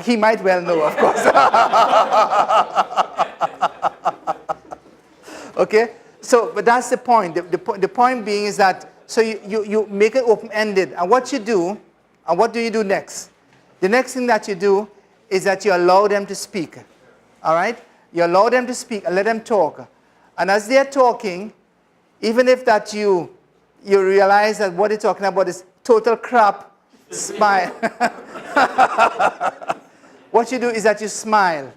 He might well know, of course. Okay? So, but that's the point. The point being is that, so you make it open-ended. And what you do, and what do you do next? The next thing that you do is that you allow them to speak. All right? You allow them to speak and let them talk. And as they're talking, even if that you realize that what they're talking about is total crap, smile. What you do is that you smile.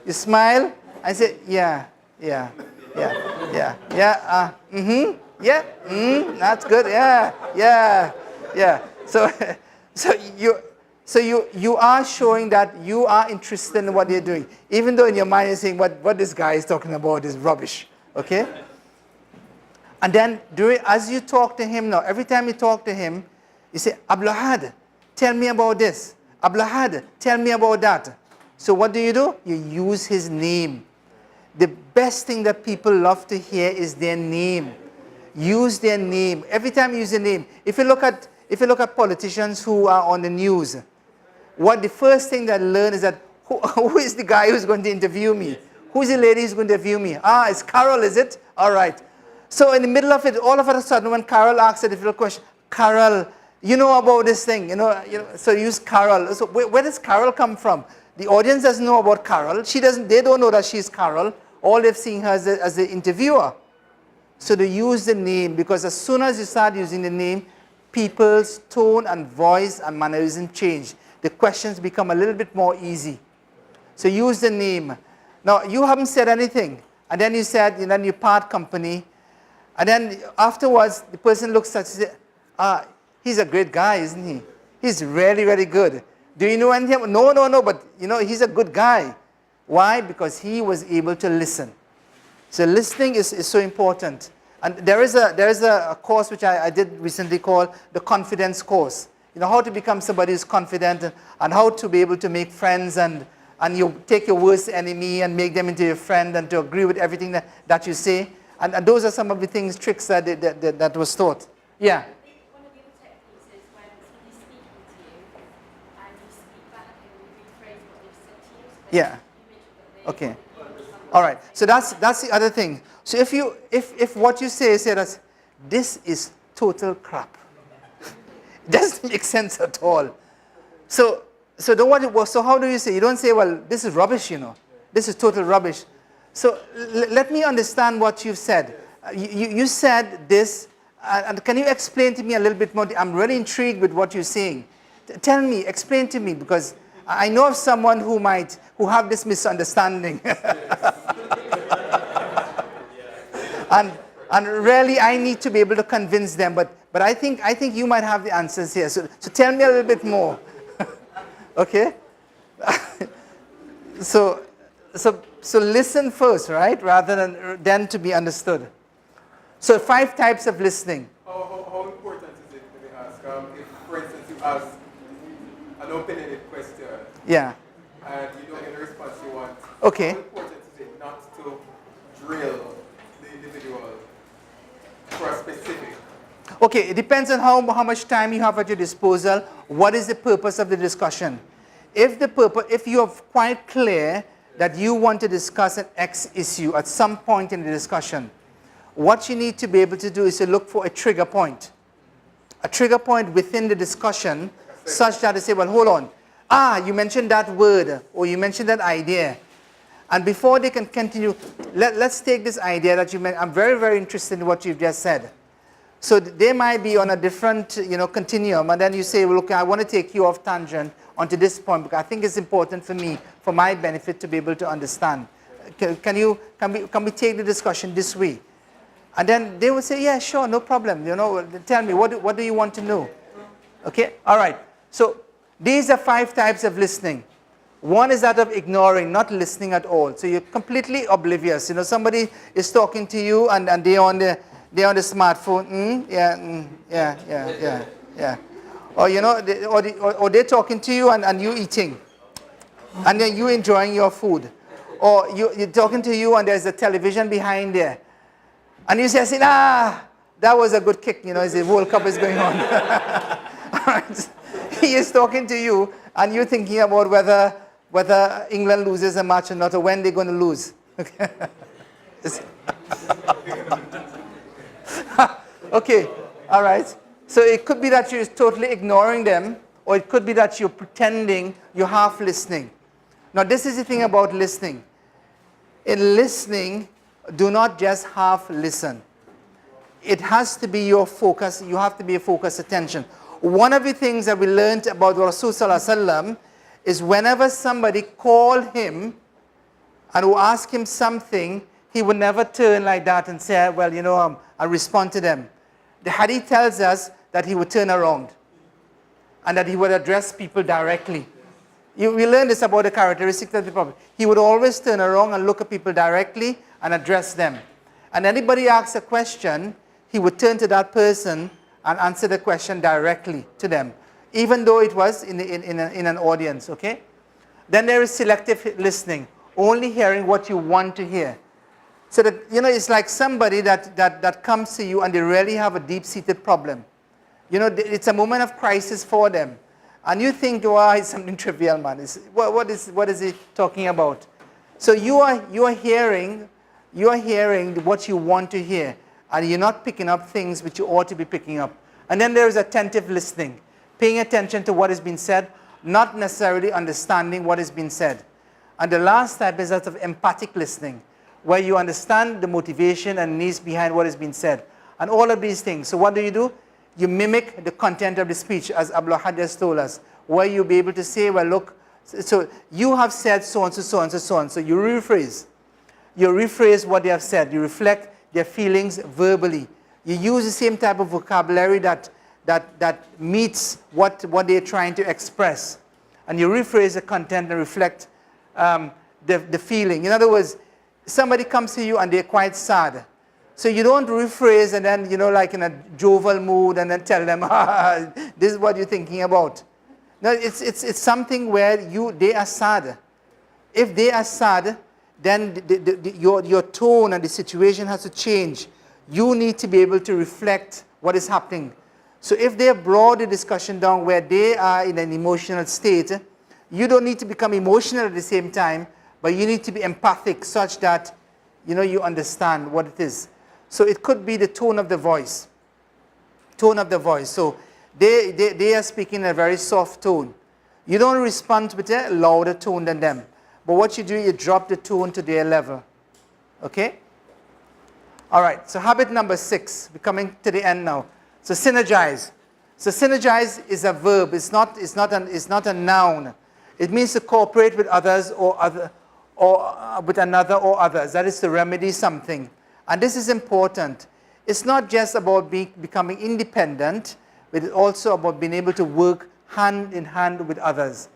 You smile and say, yeah, yeah, yeah, yeah, yeah, yeah, that's good, yeah, yeah, yeah. So you are showing that you are interested in what they're doing, even though in your mind you're saying what this guy is talking about is rubbish, okay? And then as you talk to him now, every time you talk to him, you say, Abdulahad, tell me about this. Abdulahad, tell me about that. So what do? You use his name. The best thing that people love to hear is their name. Use their name. Every time you use their name. If you look at politicians who are on the news, the first thing they learn is that who is the guy who's going to interview me? Who's the lady who's going to interview me? Ah, it's Carol, is it? All right. So in the middle of it, all of a sudden, when Carol asks a difficult question, Carol, you know about this thing, so use Carol. So where does Carol come from? The audience doesn't know about Carol. They don't know that she's Carol. All they've seen her as the interviewer. So they use the name, because as soon as you start using the name, people's tone and voice and mannerism change. The questions become a little bit more easy. So use the name. Now, you haven't said anything. And then you said, you part company. And then afterwards, the person looks at you and says, he's a great guy, isn't he? He's really, really good. Do you know anything? No, but he's a good guy. Why? Because he was able to listen. So listening is so important. And there is a course which I did recently called the confidence course. How to become somebody who's confident and how to be able to make friends and you take your worst enemy and make them into your friend and to agree with everything that you say. And those are some of the tricks that was taught. Yeah. I think one of the other techniques is when somebody's speaking to you and you speak back and you rephrase what they've said to you. So yeah. Okay. All right. So that's the other thing. So if what you say that this is total crap, it doesn't make sense at all. So how do you say? You don't say, well, this is rubbish, This is total rubbish. So let me understand what you've said. You said this, and can you explain to me a little bit more? I'm really intrigued with what you're saying. Tell me, explain to me, because I know of someone who have this misunderstanding. And really, I need to be able to convince them. But I think you might have the answers here. So tell me a little bit more. Okay? So listen first, right? Rather than to be understood. So 5 types of listening. How important is it, let me ask, if, for instance, you ask an open-ended question, yeah, and you don't get the response you want, okay, how important is it not to drill the individual for a specific? Okay, it depends on how much time you have at your disposal. What is the purpose of the discussion? If you are quite clear that you want to discuss an X issue at some point in the discussion, what you need to be able to do is to look for a trigger point. A trigger point within the discussion such that they say, well, hold on. You mentioned that word or you mentioned that idea. And before they can continue, let's take this idea that you mentioned. I'm very, very interested in what you've just said. So they might be on a different, continuum, and then you say, well, look, I want to take you off tangent onto this point because I think it's important for me, for my benefit, to be able to understand. Can we take the discussion this way? And then they would say, yeah, sure, no problem. Tell me, what do you want to know? Okay, all right. So these are 5 types of listening. One is that of ignoring, not listening at all. So you're completely oblivious. Somebody is talking to you and they're on the smartphone. Yeah. Or they're talking to you and you eating. And then you enjoying your food. Or you're talking to you and there's a television behind there. And you say, that was a good kick, as the World Cup is going on. All right. He is talking to you and you're thinking about whether whether England loses a match or not, or when they're going to lose. Okay. Okay, all right. So it could be that you're totally ignoring them, or it could be that you're pretending you're half listening. Now, this is the thing about listening. In listening, do not just half listen. It has to be your focus. You have to be a focused attention. One of the things that we learned about Rasul Sallallahu Alaihi Wasallam is whenever somebody called him and who asked him something, he would never turn like that and say, well, you know, I'll respond to them. The hadith tells us that he would turn around and that he would address people directly. We learn this about the characteristics of the Prophet. He would always turn around and look at people directly and address them. And anybody asks a question, he would turn to that person and answer the question directly to them, even though it was in an audience, okay? Then there is selective listening, only hearing what you want to hear. So that, you know, it's like somebody that comes to you and they really have a deep-seated problem. You know, it's a moment of crisis for them. And you think, oh, it's something trivial, man. What is he talking about? So you are hearing what you want to hear, and you're not picking up things which you ought to be picking up. And then there is attentive listening, paying attention to what is being said, not necessarily understanding what is being said. And the last type is that of empathic listening, where you understand the motivation and needs behind what is being said. And all of these things. So what do? You mimic the content of the speech, as Abdullah has told us, where you'll be able to say, well, look, so you have said so and so, so and so, so and so. You rephrase. You rephrase what they have said. You reflect their feelings verbally. You use the same type of vocabulary that meets what they're trying to express. And you rephrase the content and reflect the feeling. In other words, somebody comes to you and they're quite sad. So you don't rephrase and then, you know, like in a jovial mood and then tell them, this is what you're thinking about. No, it's something where they are sad. If they are sad, then your tone and the situation has to change. You need to be able to reflect what is happening. So if they have brought the discussion down where they are in an emotional state, you don't need to become emotional at the same time, but you need to be empathic such that, you know, you understand what it is. So it could be the tone of the voice. Tone of the voice. So they are speaking in a very soft tone. You don't respond with a louder tone than them. But what you do, you drop the tone to their level. Okay? All right. So habit number 6. We're coming to the end now. So synergize. So synergize is a verb. It's not a noun. It means to cooperate with others or with another or others. That is to remedy something. And this is important. It's not just about becoming independent, but it's also about being able to work hand in hand with others.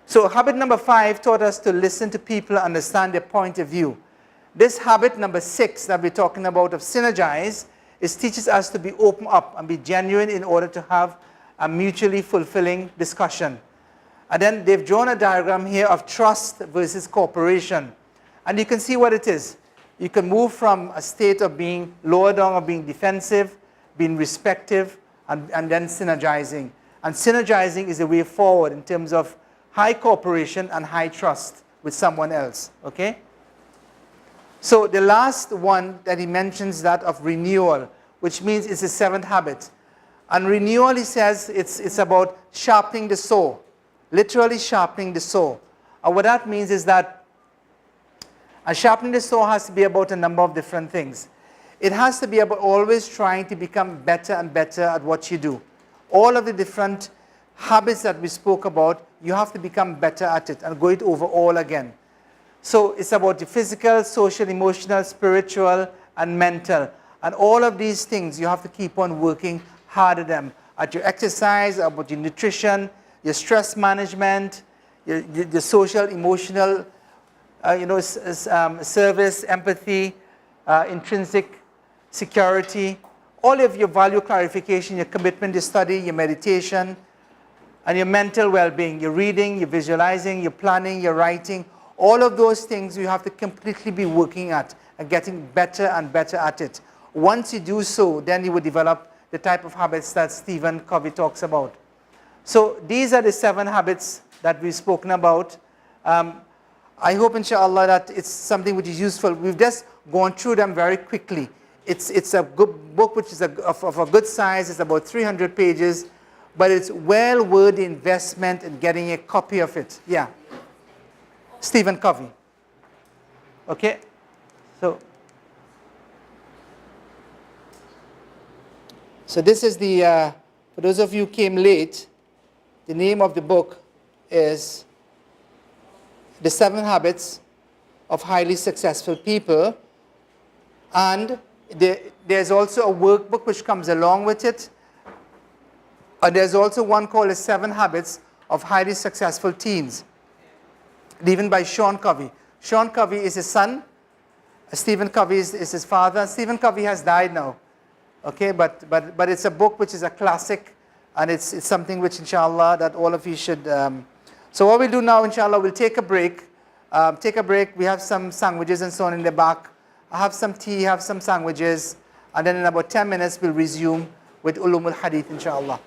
So habit number 5 taught us to listen to people, understand their point of view. This habit number 6 that we're talking about of synergize teaches us to be open up and be genuine in order to have a mutually fulfilling discussion. And then they've drawn a diagram here of trust versus cooperation. And you can see what it is. You can move from a state of being lower down or being defensive, being respective, and then synergizing. And synergizing is the way forward in terms of high cooperation and high trust with someone else. Okay? So the last one that he mentions, that of renewal, which means it's the 7th habit. And renewal, he says, it's about sharpening the saw. Literally sharpening the saw. And what that means is that sharpening the saw has to be about a number of different things. It has to be about always trying to become better and better at what you do. All of the different habits that we spoke about, you have to become better at it and go it over all again. So it's about the physical, social, emotional, spiritual, and mental. And all of these things you have to keep on working hard at them. At your exercise, about your nutrition, your stress management, your social, emotional, service, empathy, intrinsic security, all of your value clarification, your commitment to study, your meditation, and your mental well-being, your reading, your visualizing, your planning, your writing, all of those things you have to completely be working at and getting better and better at it. Once you do so, then you will develop the type of habits that Stephen Covey talks about. So these are the 7 habits that we've spoken about. I hope, inshallah, that it's something which is useful. We've just gone through them very quickly. It's a good book which is of a good size. It's about 300 pages, but it's well worth the investment in getting a copy of it. Yeah. Stephen Covey. Okay? So this is the, for those of you who came late, the name of the book is The 7 Habits of Highly Successful People. And there's also a workbook which comes along with it. And there's also one called The 7 Habits of Highly Successful Teens, given by Sean Covey. Sean Covey is his son. Stephen Covey is his father. Stephen Covey has died now. Okay, but it's a book which is a classic, and it's something which, inshallah, that all of you should. So what we'll do now, inshallah, we'll take a break. We have some sandwiches and so on in the back. I have some tea, have some sandwiches, and then in about 10 minutes we'll resume with Ulumul Hadith, inshallah.